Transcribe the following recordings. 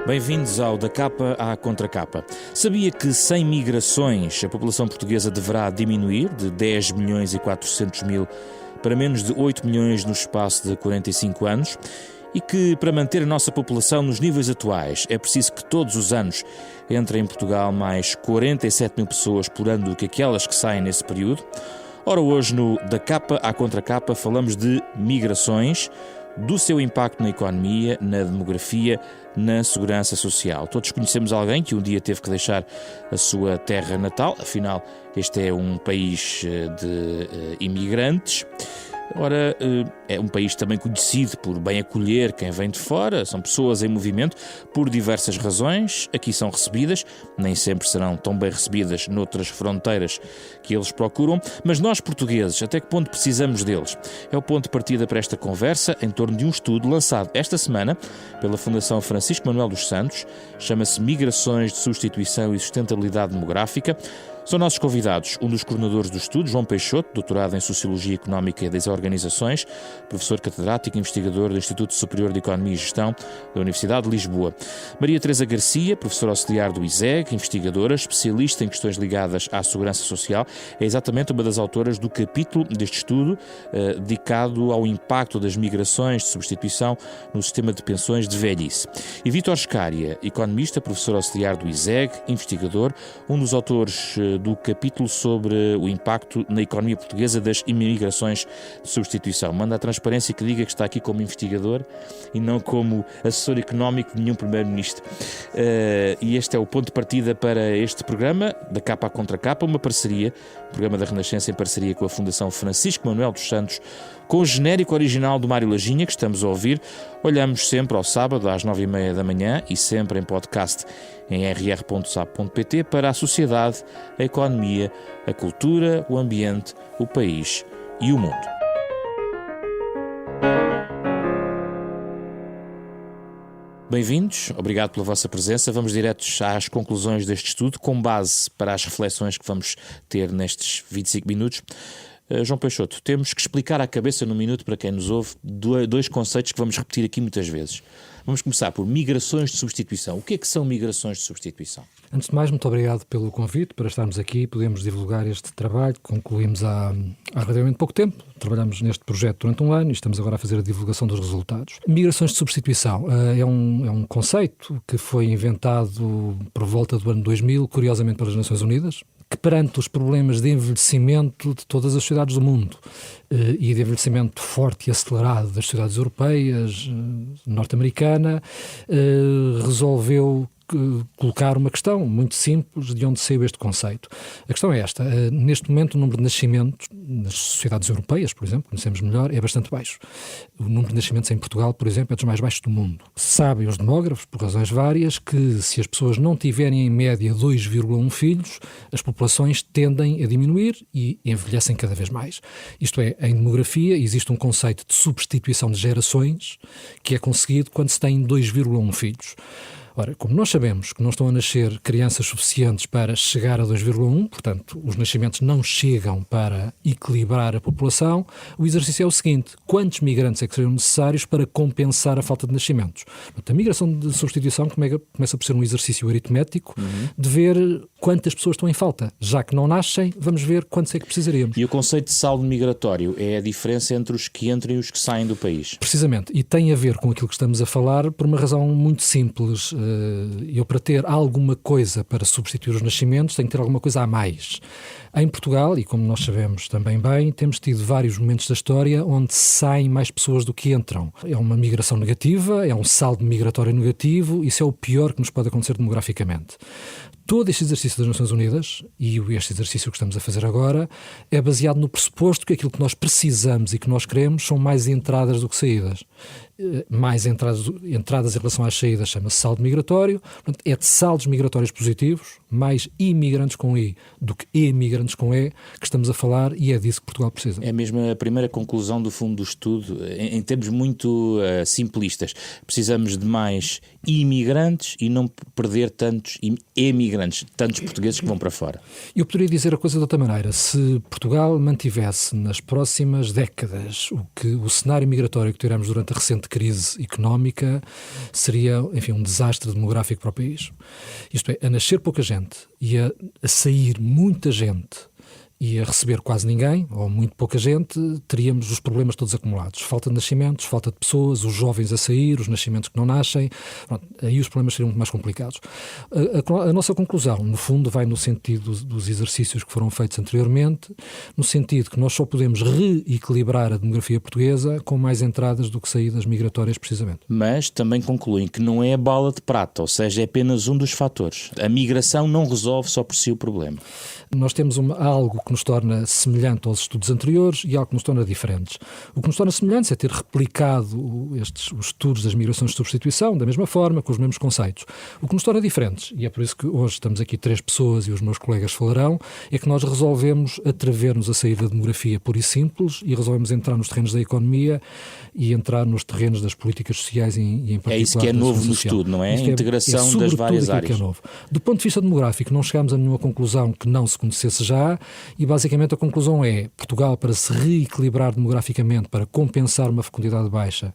Bem-vindos ao Da Capa à Contracapa. Sabia que sem migrações a população portuguesa deverá diminuir de 10 milhões e 400 mil para menos de 8 milhões no espaço de 45 anos? E que para manter a nossa população nos níveis atuais é preciso que todos os anos entrem em Portugal mais 47 mil pessoas por ano do que aquelas que saem nesse período? Ora, hoje no Da Capa à Contracapa falamos de migrações, do seu impacto na economia, na demografia, na segurança social. Todos conhecemos alguém que um dia teve que deixar a sua terra natal, afinal este é um país de imigrantes. Ora, é um país também conhecido por bem acolher quem vem de fora, são pessoas em movimento por diversas razões, aqui são recebidas, nem sempre serão tão bem recebidas noutras fronteiras que eles procuram, mas nós portugueses, até que ponto precisamos deles? É o ponto de partida para esta conversa em torno de um estudo lançado esta semana pela Fundação Francisco Manuel dos Santos, chama-se Migrações de Substituição e Sustentabilidade Demográfica. São nossos convidados um dos coordenadores do estudo, João Peixoto, doutorado em Sociologia Económica e das Organizações, professor catedrático e investigador do Instituto Superior de Economia e Gestão da Universidade de Lisboa. Maria Teresa Garcia, professora auxiliar do ISEG, investigadora, especialista em questões ligadas à segurança social, é exatamente uma das autoras do capítulo deste estudo dedicado ao impacto das migrações de substituição no sistema de pensões de velhice. E Vítor Scária, economista, professor auxiliar do ISEG, investigador, um dos autores do capítulo sobre o impacto na economia portuguesa das imigrações de substituição. Manda a transparência que diga que está aqui como investigador e não como assessor económico de nenhum primeiro-ministro. E este é o ponto de partida para este programa, Da Capa à Contracapa, uma parceria, um programa da Renascença em parceria com a Fundação Francisco Manuel dos Santos, com o genérico original do Mário Laginha, que estamos a ouvir. Olhamos sempre ao sábado às 9h30 da manhã e sempre em podcast em rr.sap.pt para a sociedade, a economia, a cultura, o ambiente, o país e o mundo. Bem-vindos, obrigado pela vossa presença. Vamos diretos às conclusões deste estudo, com base para as reflexões que vamos ter nestes 25 minutos. João Peixoto, temos que explicar à cabeça num minuto para quem nos ouve dois conceitos que vamos repetir aqui muitas vezes. Vamos começar por migrações de substituição. O que é que são migrações de substituição? Antes de mais, muito obrigado pelo convite para estarmos aqui. Podemos divulgar este trabalho que concluímos há relativamente pouco tempo. Trabalhamos neste projeto durante um ano e estamos agora a fazer a divulgação dos resultados. Migrações de substituição é um conceito que foi inventado por volta do ano 2000, curiosamente pelas Nações Unidas, que perante os problemas de envelhecimento de todas as sociedades do mundo e de envelhecimento forte e acelerado das sociedades europeias, norte-americana, resolveu colocar uma questão muito simples de onde saiu este conceito. A questão é esta: neste momento o número de nascimentos nas sociedades europeias, por exemplo, conhecemos melhor, é bastante baixo. O número de nascimentos em Portugal, por exemplo, é dos mais baixos do mundo. Sabem os demógrafos, por razões várias, que se as pessoas não tiverem em média 2,1 filhos, as populações tendem a diminuir e envelhecem cada vez mais. Isto é, em demografia existe um conceito de substituição de gerações que é conseguido quando se tem 2,1 filhos. Ora, como nós sabemos que não estão a nascer crianças suficientes para chegar a 2,1, portanto, os nascimentos não chegam para equilibrar a população, o exercício é o seguinte: quantos migrantes é que seriam necessários para compensar a falta de nascimentos? Portanto, a migração de substituição começa por ser um exercício aritmético de ver quantas pessoas estão em falta. Já que não nascem, vamos ver quantos é que precisaríamos. E o conceito de saldo migratório é a diferença entre os que entram e os que saem do país? Precisamente, e tem a ver com aquilo que estamos a falar por uma razão muito simples. Eu, para ter alguma coisa para substituir os nascimentos, tenho que ter alguma coisa a mais. Em Portugal, e como nós sabemos também bem, temos tido vários momentos da história onde saem mais pessoas do que entram. É uma migração negativa, é um saldo migratório negativo, isso é o pior que nos pode acontecer demograficamente. Todo este exercício das Nações Unidas, e este exercício que estamos a fazer agora, é baseado no pressuposto que aquilo que nós precisamos e que nós queremos são mais entradas do que saídas. Mais entradas em relação às saídas chama-se saldo migratório, portanto, é de saldos migratórios positivos, mais imigrantes com I do que imigrantes com E, que estamos a falar, e é disso que Portugal precisa. É mesmo a primeira conclusão do fundo do estudo, em termos muito simplistas. Precisamos de mais imigrantes e não perder tantos emigrantes, tantos portugueses que vão para fora. Eu poderia dizer a coisa de outra maneira. Se Portugal mantivesse nas próximas décadas o cenário migratório que tivemos durante a recente de crise económica, seria, enfim, um desastre demográfico para o país. Isto é, a nascer pouca gente e a sair muita gente e a receber quase ninguém, ou muito pouca gente, teríamos os problemas todos acumulados. Falta de nascimentos, falta de pessoas, os jovens a sair, os nascimentos que não nascem. Pronto, aí os problemas seriam muito mais complicados. A nossa conclusão, no fundo, vai no sentido dos exercícios que foram feitos anteriormente, no sentido que nós só podemos reequilibrar a demografia portuguesa com mais entradas do que saídas migratórias, precisamente. Mas também concluem que não é a bala de prata, ou seja, é apenas um dos fatores. A migração não resolve só por si o problema. Nós temos algo que nos torna semelhante aos estudos anteriores e algo que nos torna diferentes. O que nos torna semelhantes é ter replicado os estudos das migrações de substituição da mesma forma, com os mesmos conceitos. O que nos torna diferentes, e é por isso que hoje estamos aqui 3 pessoas e os meus colegas falarão, é que nós resolvemos atrever-nos a sair da demografia pura e simples e resolvemos entrar nos terrenos da economia e entrar nos terrenos das políticas sociais e em particular. É isso que é novo no estudo, não é? A integração das várias áreas. Que é novo. Do ponto de vista demográfico, não chegámos a nenhuma conclusão que não se conhecesse já e basicamente a conclusão é Portugal, para se reequilibrar demograficamente, para compensar uma fecundidade baixa,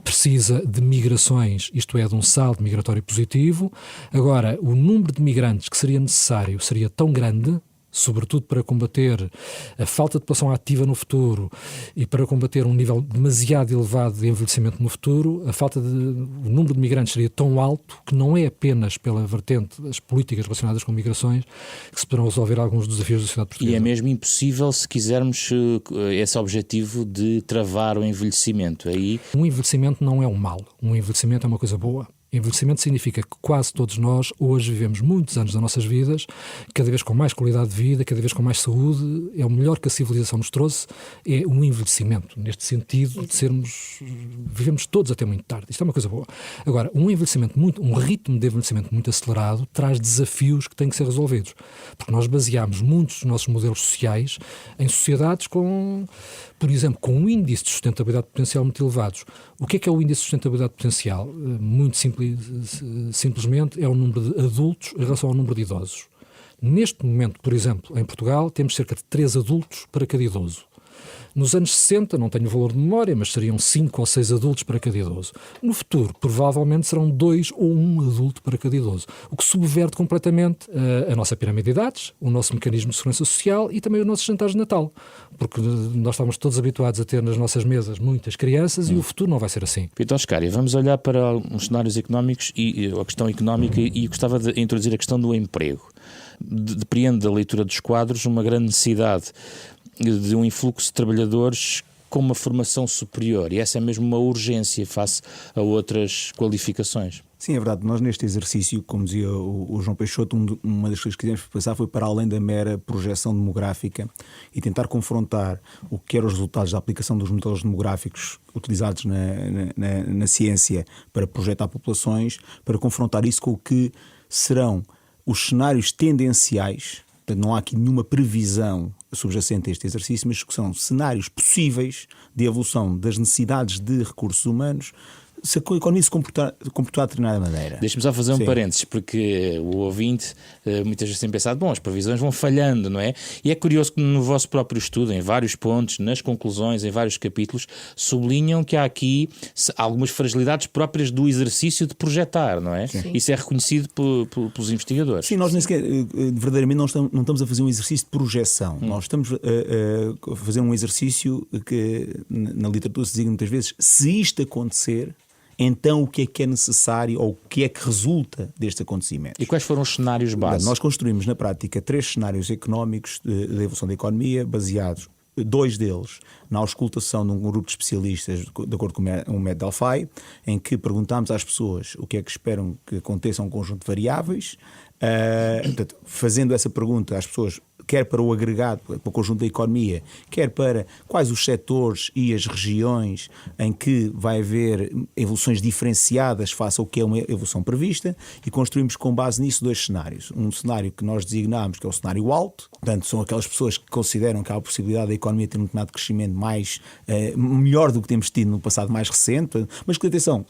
precisa de migrações, isto é, de um saldo migratório positivo. Agora, o número de migrantes que seria necessário seria tão grande, sobretudo para combater a falta de população ativa no futuro e para combater um nível demasiado elevado de envelhecimento no futuro, o número de migrantes seria tão alto que não é apenas pela vertente das políticas relacionadas com migrações que se poderão resolver alguns desafios da sociedade portuguesa. E é mesmo impossível se quisermos esse objetivo de travar o envelhecimento. Aí... Um envelhecimento não é um mal, um envelhecimento é uma coisa boa. Envelhecimento significa que quase todos nós hoje vivemos muitos anos das nossas vidas, cada vez com mais qualidade de vida, cada vez com mais saúde. É o melhor que a civilização nos trouxe, é um envelhecimento, neste sentido de vivemos todos até muito tarde. Isto é uma coisa boa. Agora, um ritmo de envelhecimento muito acelerado traz desafios que têm que ser resolvidos, porque nós baseamos muitos dos nossos modelos sociais em sociedades com, por exemplo, com um índice de sustentabilidade potencial muito elevados. O que é o índice de sustentabilidade potencial? Muito simplesmente é o número de adultos em relação ao número de idosos. Neste momento, por exemplo, em Portugal, temos cerca de 3 adultos para cada idoso. Nos anos 60, não tenho o valor de memória, mas seriam 5 ou 6 adultos para cada idoso. No futuro, provavelmente serão 2 ou 1 adulto para cada idoso, o que subverte completamente a nossa pirâmide de idades, o nosso mecanismo de segurança social e também os nossos jantares de Natal, porque nós estamos todos habituados a ter nas nossas mesas muitas crianças e o futuro não vai ser assim. Vitor Scária, vamos olhar para os cenários económicos e a questão económica e gostava de introduzir a questão do emprego. Depreende da leitura dos quadros uma grande necessidade de um influxo de trabalhadores com uma formação superior, e essa é mesmo uma urgência face a outras qualificações. Sim, é verdade. Nós neste exercício, como dizia o João Peixoto, uma das coisas que quisemos passar foi para além da mera projeção demográfica e tentar confrontar o que eram os resultados da aplicação dos modelos demográficos utilizados na ciência para projetar populações, para confrontar isso com o que serão os cenários tendenciais. Portanto, não há aqui nenhuma previsão subjacente a este exercício, mas que são cenários possíveis de evolução das necessidades de recursos humanos se a economia se comportar de determinada maneira. Deixa-me só fazer um parênteses, porque o ouvinte muitas vezes tem pensado, as previsões vão falhando, não é? E é curioso que no vosso próprio estudo, em vários pontos, nas conclusões, em vários capítulos, sublinham que há aqui algumas fragilidades próprias do exercício de projetar, não é? Sim. Isso é reconhecido pelos investigadores. Sim, nós nem sequer, verdadeiramente não estamos a fazer um exercício de projeção. Nós estamos a fazer um exercício que na literatura se diz muitas vezes, se isto acontecer, então o que é necessário ou o que é que resulta deste acontecimento? E quais foram os cenários base? Nós construímos na prática 3 cenários económicos de evolução da economia, baseados, 2 deles na auscultação de um grupo de especialistas, de acordo com o método Delphi, em que perguntámos às pessoas o que é que esperam que aconteça a um conjunto de variáveis. Portanto, fazendo essa pergunta às pessoas, quer para o agregado, para o conjunto da economia, quer para quais os setores e as regiões em que vai haver evoluções diferenciadas face ao que é uma evolução prevista, e construímos com base nisso 2 cenários. Um cenário que nós designamos que é o cenário alto, portanto são aquelas pessoas que consideram que há a possibilidade da economia ter um determinado crescimento melhor do que temos tido no passado mais recente, mas que atenção,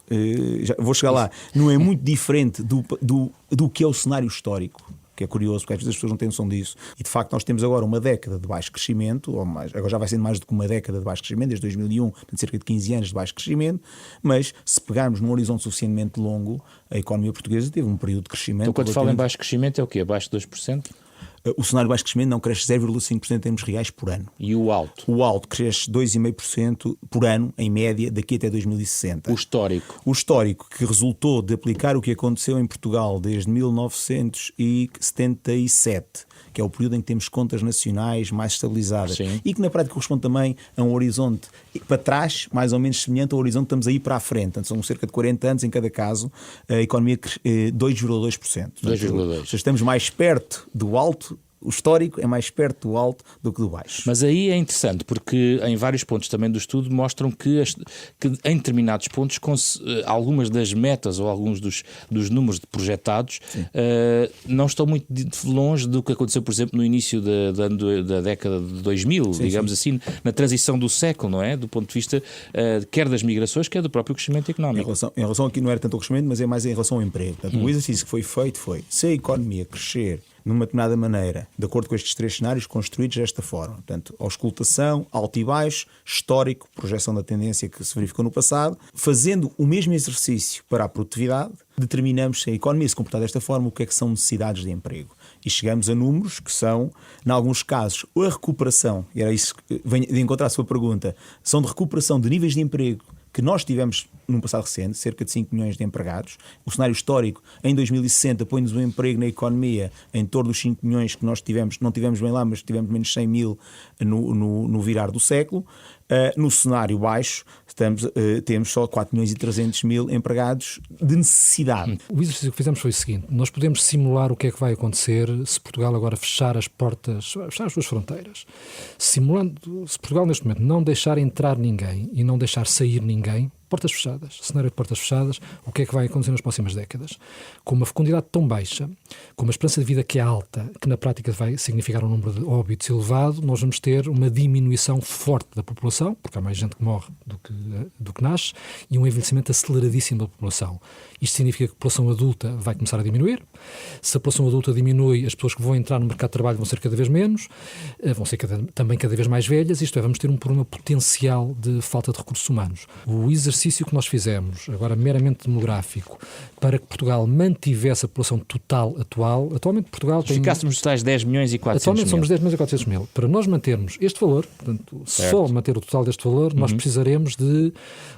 já vou chegar lá, não é muito diferente do que é o cenário histórico. que é curioso, porque às vezes as pessoas não têm noção disso, e de facto nós temos agora uma década de baixo crescimento, ou mais, agora já vai sendo mais do que uma década de baixo crescimento, desde 2001, portanto cerca de 15 anos de baixo crescimento, mas se pegarmos num horizonte suficientemente longo, a economia portuguesa teve um período de crescimento. Então quando fala em baixo crescimento é o quê? Abaixo de 2%? O cenário de baixo crescimento não cresce 0,5% em termos reais por ano. E o alto? O alto cresce 2,5% por ano, em média, daqui até 2060. O histórico? O histórico, que resultou de aplicar o que aconteceu em Portugal desde 1977, que é o período em que temos contas nacionais mais estabilizadas. Sim. E que na prática corresponde também a um horizonte para trás, mais ou menos semelhante ao horizonte que estamos a ir para a frente. Portanto, são cerca de 40 anos em cada caso, a economia 2,2%. 2,2%. Estamos mais perto do alto. O histórico é mais perto do alto do que do baixo. Mas aí é interessante, porque em vários pontos também do estudo mostram que em determinados pontos algumas das metas ou alguns dos números projetados não estão muito longe do que aconteceu, por exemplo, no início da década de 2000, digamos assim, na transição do século, não é? Do ponto de vista quer das migrações, quer do próprio crescimento económico. Em relação aqui não era tanto ao crescimento, mas é mais em relação ao emprego. Portanto, o exercício que foi feito foi, se a economia crescer numa determinada maneira, de acordo com estes três cenários construídos desta forma. Portanto, auscultação, alto e baixo, histórico, projeção da tendência que se verificou no passado, fazendo o mesmo exercício para a produtividade, determinamos se a economia se comportar desta forma, o que é que são necessidades de emprego. E chegamos a números que são, em alguns casos, a recuperação, e era isso que venho de encontrar a sua pergunta, são de recuperação de níveis de emprego que nós tivemos num passado recente, cerca de 5 milhões de empregados. O cenário histórico, em 2060, põe-nos um emprego na economia em torno dos 5 milhões que nós tivemos, não tivemos bem lá, mas tivemos menos 100 mil no virar do século. No cenário baixo, temos só 4 milhões e 300 mil empregados de necessidade. O exercício que fizemos foi o seguinte: nós podemos simular o que é que vai acontecer se Portugal agora fechar as portas, fechar as suas fronteiras. Simulando, se Portugal neste momento não deixar entrar ninguém e não deixar sair ninguém, portas fechadas, cenário de portas fechadas, o que é que vai acontecer nas próximas décadas? Com uma fecundidade tão baixa, com uma esperança de vida que é alta, que na prática vai significar um número de óbitos elevado, nós vamos ter uma diminuição forte da população, porque há mais gente que morre do que nasce, e um envelhecimento aceleradíssimo da população. Isto significa que a população adulta vai começar a diminuir. Se a população adulta diminui, as pessoas que vão entrar no mercado de trabalho vão ser cada vez menos, vão ser também cada vez mais velhas, isto é, vamos ter um problema potencial de falta de recursos humanos. O exercício que nós fizemos, agora meramente demográfico, para que Portugal mantivesse a população total atual, atualmente Portugal tem... Ficássemos nos tais 10 milhões e 400 atualmente mil. somos 10 milhões e 400 mil. Para nós mantermos este valor, portanto, só manter o total deste valor, nós precisaremos de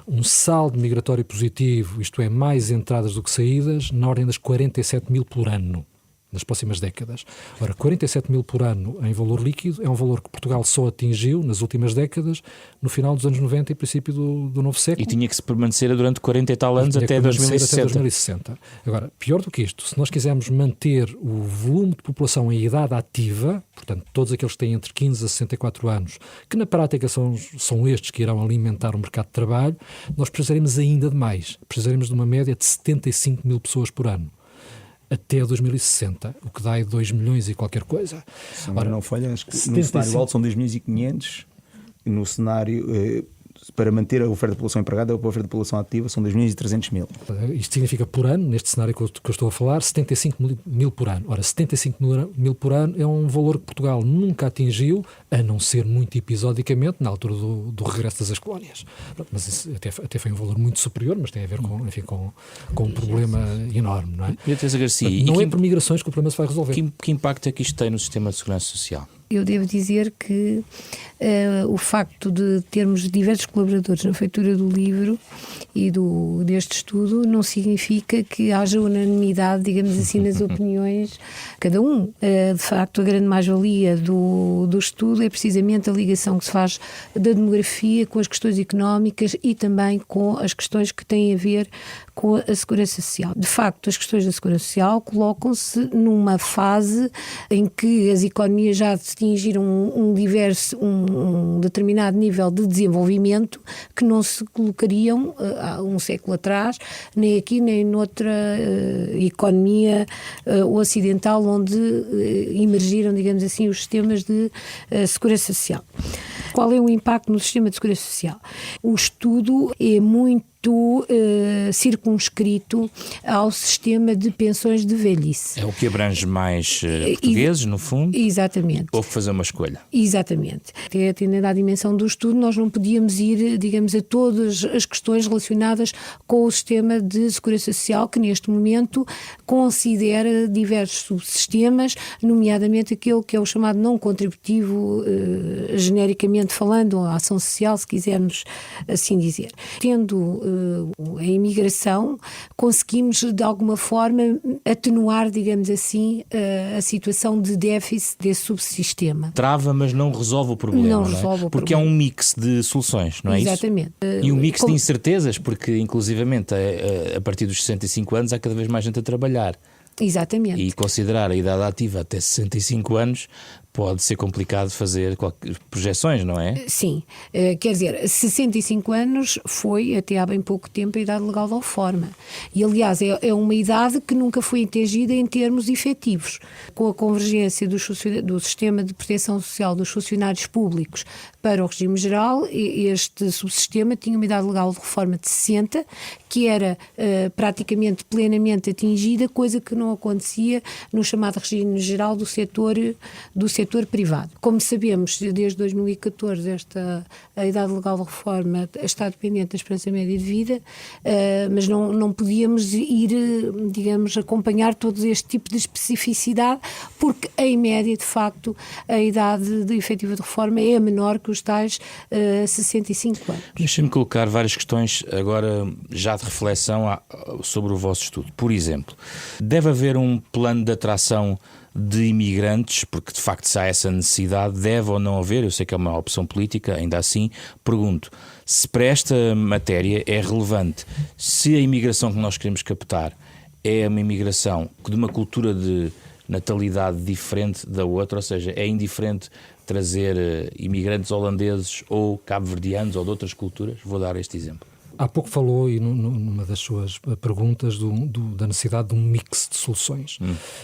um saldo migratório positivo, isto é, mais entradas do que saídas, na ordem das 47 mil por ano, nas próximas décadas. Ora, 47 mil por ano em valor líquido é um valor que Portugal só atingiu nas últimas décadas, no final dos anos 90 e princípio do novo século. E tinha que se permanecer durante 40 e tal anos até 2060. Agora, pior do que isto, se nós quisermos manter o volume de população em idade ativa, portanto, todos aqueles que têm entre 15 a 64 anos, que na prática são estes que irão alimentar o mercado de trabalho, nós precisaremos ainda de mais. Precisaremos de uma média de 75 mil pessoas por ano. Até 2060, o que dá 2 milhões e qualquer coisa. Ora, não falha, acho que no cenário alto são 2.500, no cenário para manter a oferta de população empregada, a oferta de população ativa são 2.300.000. Isto significa por ano, neste cenário que eu estou a falar, 75 mil por ano. Ora, 75 mil por ano é um valor que Portugal nunca atingiu, a não ser muito episodicamente, na altura do regresso das colónias. Mas isso até foi um valor muito superior, mas tem a ver com um problema enorme, não é? Teresa Garcia, não é por migrações que o problema se vai resolver. Que impacto é que isto tem no sistema de segurança social? Eu devo dizer que o facto de termos diversos colaboradores na feitura do livro e deste estudo não significa que haja unanimidade, digamos assim, nas opiniões de cada um. De facto, a grande mais-valia do estudo é precisamente a ligação que se faz da demografia com as questões económicas e também com as questões que têm a ver com a segurança social. De facto, as questões da segurança social colocam-se numa fase em que as economias já atingiram um determinado nível de desenvolvimento que não se colocariam há um século atrás, nem aqui nem noutra economia ocidental onde emergiram, digamos assim, os sistemas de segurança social. Qual é o impacto no sistema de segurança social? O estudo é muito muito circunscrito ao sistema de pensões de velhice. É o que abrange mais portugueses, no fundo? Exatamente. Houve que fazer uma escolha. Exatamente. Tendo a dimensão do estudo, nós não podíamos ir, digamos, a todas as questões relacionadas com o sistema de segurança social, que neste momento considera diversos subsistemas, nomeadamente aquele que é o chamado não contributivo, genericamente falando, a ação social, se quisermos assim dizer. Tendo a imigração, conseguimos de alguma forma atenuar, digamos assim, a situação de déficit desse subsistema. Trava, mas não resolve o problema, não resolve o porque problema. É um mix de soluções, não é isso? Exatamente. E um mix de incertezas, porque inclusivamente a partir dos 65 anos há cada vez mais gente a trabalhar. Exatamente. E considerar a idade ativa até 65 anos pode ser complicado fazer projeções, não é? Sim. Quer dizer, 65 anos foi até há bem pouco tempo a idade legal da reforma. E, aliás, é uma idade que nunca foi atingida em termos efetivos. Com a convergência do sistema de proteção social dos funcionários públicos para o regime geral, este subsistema tinha uma idade legal de reforma de 60, que era praticamente plenamente atingida, coisa que não acontecia no chamado regime geral do setor privado. Como sabemos, desde 2014 a idade legal de reforma está dependente da esperança média de vida, mas não podíamos ir, digamos, acompanhar todo este tipo de especificidade, porque em média, de facto, a idade efetiva de reforma é menor que os tais 65 anos. Deixem-me colocar várias questões agora já de reflexão sobre o vosso estudo. Por exemplo, deve haver um plano de atração de imigrantes, porque de facto se há essa necessidade, deve ou não haver, eu sei que é uma opção política, ainda assim pergunto, se para esta matéria é relevante, se a imigração que nós queremos captar é uma imigração de uma cultura de natalidade diferente da outra, ou seja, é indiferente trazer imigrantes holandeses ou cabo-verdianos ou de outras culturas, vou dar este exemplo. Há pouco falou, e numa das suas perguntas, da necessidade de um mix de soluções.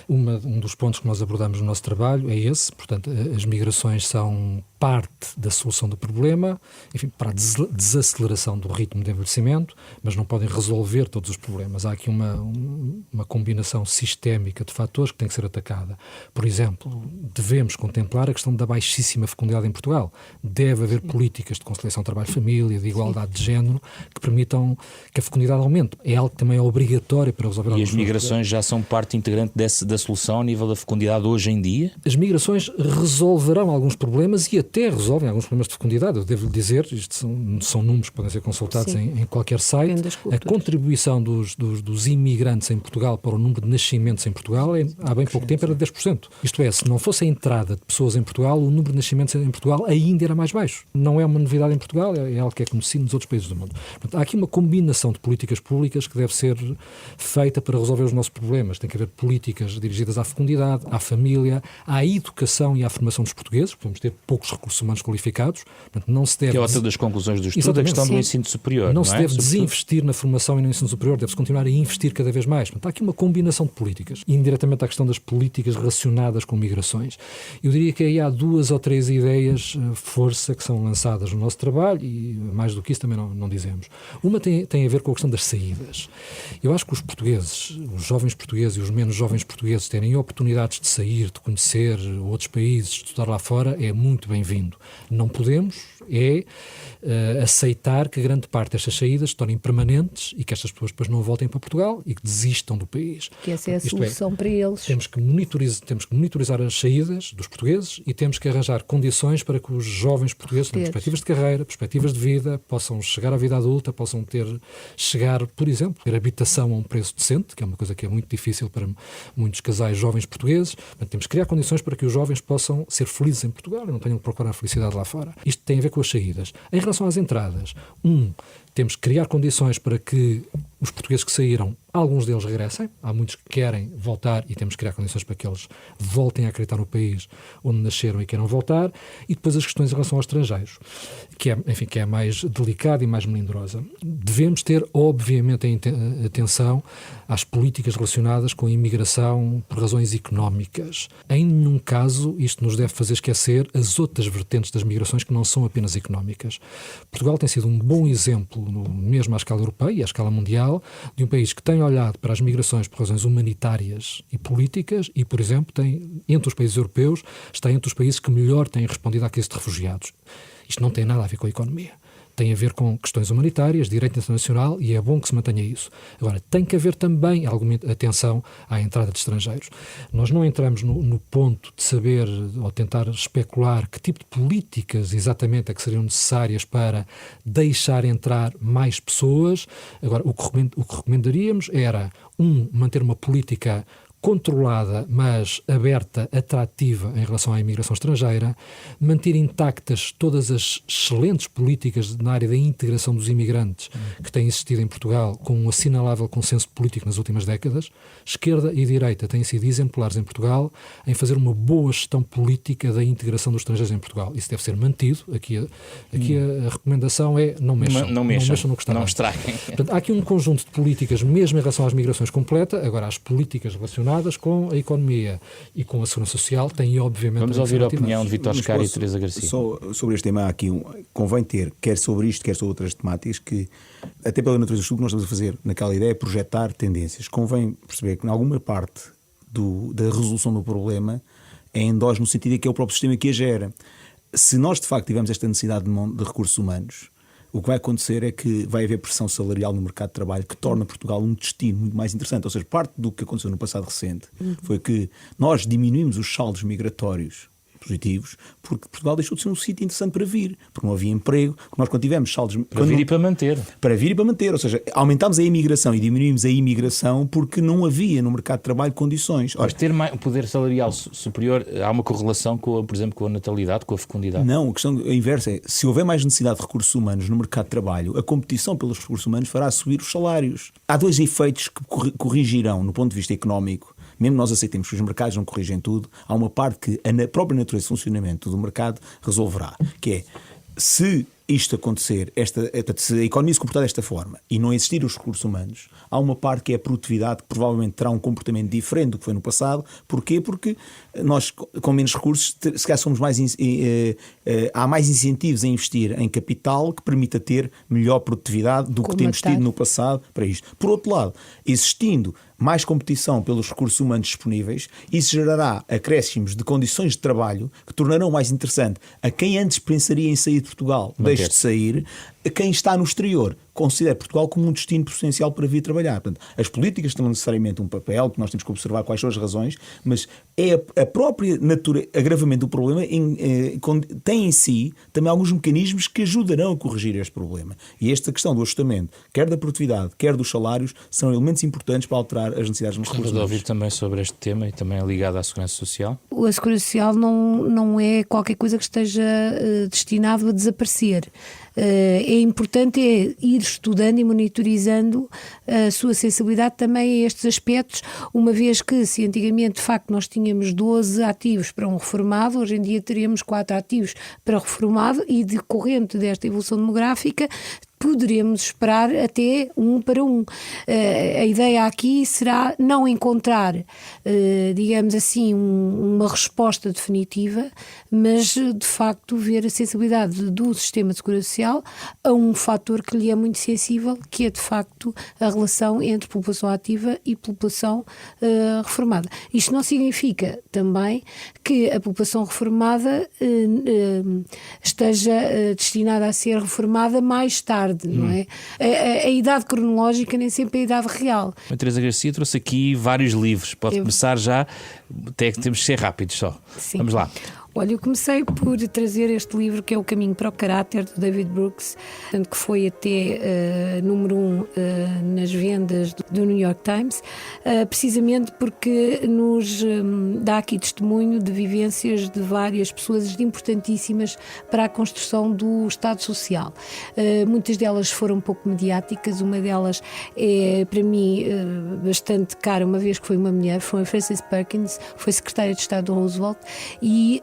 Um dos pontos que nós abordamos no nosso trabalho é esse, portanto, as migrações são parte da solução do problema, enfim, para a desaceleração do ritmo de envelhecimento, mas não podem resolver todos os problemas. Há aqui uma combinação sistémica de fatores que tem que ser atacada. Por exemplo, devemos contemplar a questão da baixíssima fecundidade em Portugal. Deve haver políticas de conciliação trabalho-família, de igualdade de género, que permitam que a fecundidade aumente. É algo que também é obrigatório para resolver E as migrações já são parte integrante da solução ao nível da fecundidade hoje em dia? As migrações resolverão alguns problemas e até resolvem alguns problemas de fecundidade. Eu devo dizer, isto são números que podem ser consultados em qualquer site. A contribuição dos imigrantes em Portugal para o número de nascimentos em Portugal há bem pouco tempo era de 10%. Isto é, se não fosse a entrada de pessoas em Portugal, o número de nascimentos em Portugal ainda era mais baixo. Não é uma novidade em Portugal, é algo que é conhecido nos outros países do mundo. Portanto, há aqui uma combinação de políticas públicas que deve ser feita para resolver os nossos problemas. Tem que haver políticas dirigidas à fecundidade, à família, à educação e à formação dos portugueses. Podemos ter poucos recursos humanos qualificados. Portanto, não se deve... Que é outra das conclusões do estudo, a questão do ensino superior. Não se deve desinvestir na formação e no ensino superior, deve-se continuar a investir cada vez mais. Portanto, há aqui uma combinação de políticas. E, indiretamente, a questão das políticas relacionadas com migrações. Eu diria que aí há 2 ou 3 ideias força que são lançadas no nosso trabalho e, mais do que isso, também não dizemos. Uma tem a ver com a questão das saídas. Eu acho que os portugueses, os jovens portugueses e os menos jovens portugueses terem oportunidades de sair, de conhecer outros países, de estudar lá fora, é muito bem-vindo. Não podemos aceitar que grande parte destas saídas se tornem permanentes e que estas pessoas depois não voltem para Portugal e que desistam do país. Que essa é a solução para eles. Temos que monitorizar as saídas dos portugueses e temos que arranjar condições para que os jovens portugueses tenham perspectivas de carreira, perspectivas de vida, possam chegar à vida adulta, possam chegar, por exemplo, ter habitação a um preço decente, que é uma coisa que é muito difícil para muitos casais jovens portugueses. Portanto, temos que criar condições para que os jovens possam ser felizes em Portugal e não tenham que procurar a felicidade lá fora. Isto tem a ver com as saídas. Em relação às entradas, temos que criar condições para que os portugueses que saíram alguns deles regressem, há muitos que querem voltar e temos que criar condições para que eles voltem a acreditar no país onde nasceram e queiram voltar, e depois as questões em relação aos estrangeiros, que é mais delicada e mais melindrosa. Devemos ter, obviamente, atenção às políticas relacionadas com a imigração por razões económicas. Em nenhum caso isto nos deve fazer esquecer as outras vertentes das migrações que não são apenas económicas. Portugal tem sido um bom exemplo, mesmo à escala europeia e à escala mundial, de um país que tem olhado para as migrações por razões humanitárias e políticas e, por exemplo, entre os países europeus, está entre os países que melhor têm respondido à crise de refugiados. Isto não tem nada a ver com a economia. Tem a ver com questões humanitárias, direito internacional, e é bom que se mantenha isso. Agora, tem que haver também alguma atenção à entrada de estrangeiros. Nós não entramos no ponto de saber ou tentar especular que tipo de políticas exatamente é que seriam necessárias para deixar entrar mais pessoas. Agora, o que recomendaríamos era, manter uma política controlada, mas aberta, atrativa em relação à imigração estrangeira, manter intactas todas as excelentes políticas na área da integração dos imigrantes que têm existido em Portugal, com um assinalável consenso político nas últimas décadas. Esquerda e direita têm sido exemplares em Portugal em fazer uma boa gestão política da integração dos estrangeiros em Portugal. Isso deve ser mantido. Aqui a recomendação é não mexam no que está não lá. estraguem. Portanto, há aqui um conjunto de políticas, mesmo em relação às migrações completa. Agora, as políticas relacionadas com a economia e com a segurança social têm, obviamente... Vamos ouvir a opinião de Vítor Scari e Teresa Garcia. Só sobre este tema, há aqui convém ter, quer sobre isto, quer sobre outras temáticas, que, até pela natureza do estudo que nós estamos a fazer naquela ideia, é projetar tendências. Convém perceber que, em alguma parte da resolução do problema, é endógeno no sentido de que é o próprio sistema que a gera. Se nós, de facto, tivermos esta necessidade de recursos humanos, o que vai acontecer é que vai haver pressão salarial no mercado de trabalho que torna Portugal um destino muito mais interessante. Ou seja, parte do que aconteceu no passado recente foi que nós diminuímos os saldos migratórios positivos porque Portugal deixou de ser um sítio interessante para vir, porque não havia emprego, porque nós quando tivemos saldos... Para vir e para manter. Para vir e para manter, ou seja, aumentámos a imigração e diminuímos a imigração porque não havia no mercado de trabalho condições. Mas ter um poder salarial superior, há uma correlação, por exemplo, com a natalidade, com a fecundidade? Não, a questão inversa é, se houver mais necessidade de recursos humanos no mercado de trabalho, a competição pelos recursos humanos fará subir os salários. Há dois efeitos que corrigirão, no ponto de vista económico. Mesmo nós aceitemos que os mercados não corrigem tudo, há uma parte que a própria natureza de funcionamento do mercado resolverá, que é, se isto acontecer, se a economia se comportar desta forma e não existir os recursos humanos, há uma parte que é a produtividade, que provavelmente terá um comportamento diferente do que foi no passado. Porquê? Porque nós, com menos recursos, se calhar somos há mais incentivos a investir em capital que permita ter melhor produtividade do que temos tido no passado para isto. Por outro lado, existindo mais competição pelos recursos humanos disponíveis, isso gerará acréscimos de condições de trabalho que tornarão mais interessante a quem antes pensaria em sair de Portugal, deixe de sair, a quem está no exterior considera Portugal como um destino potencial para vir trabalhar. Portanto, as políticas têm necessariamente um papel, que nós temos que observar quais são as razões, mas é a própria agravamento do problema tem em si também alguns mecanismos que ajudarão a corrigir este problema. E esta questão do ajustamento, quer da produtividade, quer dos salários, são elementos importantes para alterar as necessidades dos recursos. Estamos a ouvir também sobre este tema e também ligado à segurança social. A segurança social não é qualquer coisa que esteja destinado a desaparecer. É importante ir estudando e monitorizando a sua sensibilidade também a estes aspectos, uma vez que, se antigamente de facto nós tínhamos 12 ativos para um reformado, hoje em dia teríamos 4 ativos para o reformado, e decorrente desta evolução demográfica poderemos esperar até 1 para 1. A ideia aqui será não encontrar, digamos assim, uma resposta definitiva, mas de facto ver a sensibilidade do sistema de segurança social a um fator que lhe é muito sensível, que é de facto a relação entre população ativa e população reformada. Isto não significa também que a população reformada esteja destinada a ser reformada mais tarde. Não é? A idade cronológica nem sempre é a idade real. A Teresa Garcia trouxe aqui vários livros. Pode começar já, até que temos que ser rápidos só. Sim. Vamos lá. Olha, eu comecei por trazer este livro que é O Caminho para o Caráter, do David Brooks, que foi até número 1 nas vendas do New York Times, precisamente porque nos dá aqui testemunho de vivências de várias pessoas importantíssimas para a construção do Estado Social. Muitas delas foram pouco mediáticas, uma delas é, para mim, bastante cara, uma vez que foi uma mulher, foi a Frances Perkins, foi secretária de Estado do Roosevelt e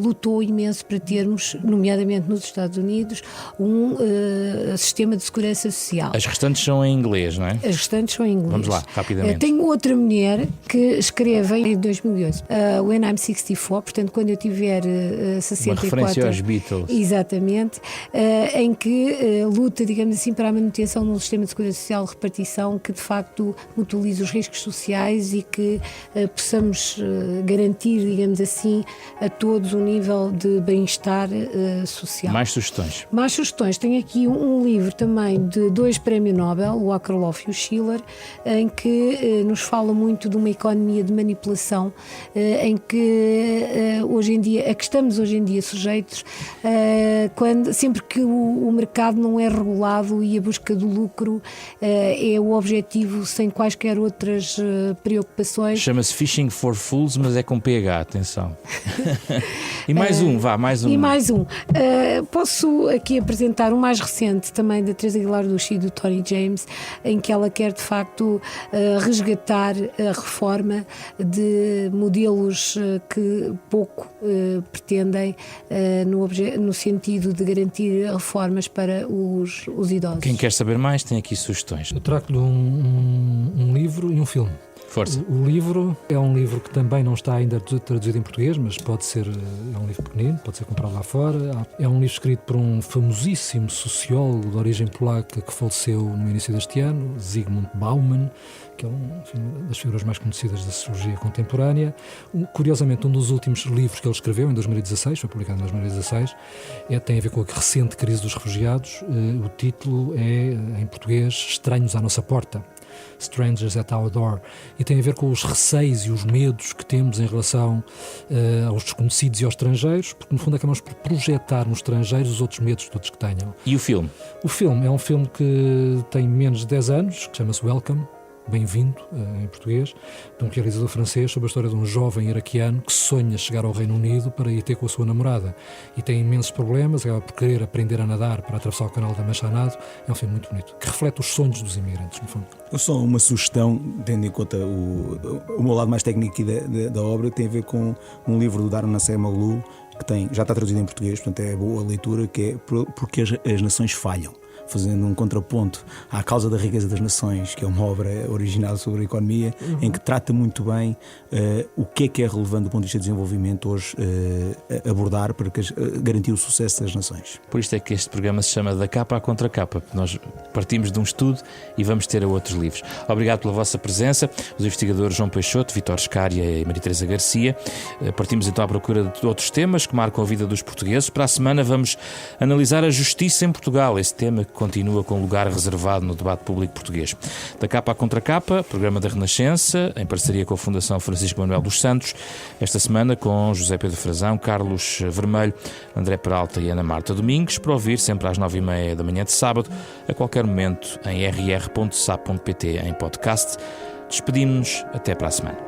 lutou imenso para termos, nomeadamente nos Estados Unidos, um sistema de segurança social. As restantes são em inglês, não é? As restantes são em inglês. Vamos lá, rapidamente. Tenho outra mulher que escreve em 2008, When I'm 64, portanto, quando eu tiver 64... Uma referência aos Beatles. Exatamente, em que luta, digamos assim, para a manutenção de um sistema de segurança social de repartição que, de facto, mutualize os riscos sociais e que possamos garantir, digamos assim, a todos um nível de bem-estar social. Mais sugestões? Mais sugestões. Tenho aqui um livro também de 2 prémios Nobel, o Akerlof e o Schiller, em que nos fala muito de uma economia de manipulação, em que hoje em dia, a que estamos hoje em dia sujeitos, sempre que o mercado não é regulado e a busca do lucro é o objetivo sem quaisquer outras preocupações. Chama-se Fishing for Fools, mas é com PH, atenção. E mais mais um. E mais um. Posso aqui apresentar um mais recente também da Teresa Aguilar Duchy e do Tony James, em que ela quer de facto resgatar a reforma de modelos que pouco pretendem no sentido de garantir reformas para os idosos. Quem quer saber mais tem aqui sugestões. Eu trago-lhe um livro e um filme. Força. O livro é um livro que também não está ainda traduzido em português, mas pode ser, é um livro pequenino, pode ser comprado lá fora. É um livro escrito por um famosíssimo sociólogo de origem polaca que faleceu no início deste ano, Zygmunt Bauman, que é uma das figuras mais conhecidas da sociologia contemporânea. Curiosamente, um dos últimos livros que ele escreveu, em 2016, foi publicado em 2016, tem a ver com a recente crise dos refugiados. O título é, em português, Estranhos à Nossa Porta. Strangers at Our Door, e tem a ver com os receios e os medos que temos em relação aos desconhecidos e aos estrangeiros, porque no fundo acabamos por projetar nos estrangeiros os outros medos todos que tenham. E o filme? O filme é um filme que tem menos de 10 anos, que chama-se Welcome, Bem-vindo, em português, de um realizador francês sobre a história de um jovem iraquiano que sonha chegar ao Reino Unido para ir ter com a sua namorada e tem imensos problemas, acaba por querer aprender a nadar para atravessar o canal da Mancha a nado. É um filme muito bonito, que reflete os sonhos dos imigrantes, no fundo. Só uma sugestão, tendo em conta o meu lado mais técnico aqui da obra, que tem a ver com um livro do Daron Acemoglu, que já está traduzido em português, portanto é boa leitura, que é Porque as Nações Falham, fazendo um contraponto à Causa da Riqueza das Nações, que é uma obra original sobre a economia, em que trata muito bem o que é relevante do ponto de vista de desenvolvimento hoje abordar para garantir o sucesso das nações. Por isto é que este programa se chama Da Capa à Contracapa. Nós partimos de um estudo e vamos ter a outros livros. Obrigado pela vossa presença, os investigadores João Peixoto, Vítor Scária e Maria Teresa Garcia. Partimos então à procura de outros temas que marcam a vida dos portugueses. Para a semana vamos analisar a justiça em Portugal, esse tema que continua com lugar reservado no debate público português. Da Capa à Contracapa, programa da Renascença, em parceria com a Fundação Francisco Manuel dos Santos, esta semana com José Pedro Frazão, Carlos Vermelho, André Peralta e Ana Marta Domingos, para ouvir sempre às 9h30 da manhã de sábado, a qualquer momento em rr.sap.pt em podcast. Despedimos-nos, até para a semana.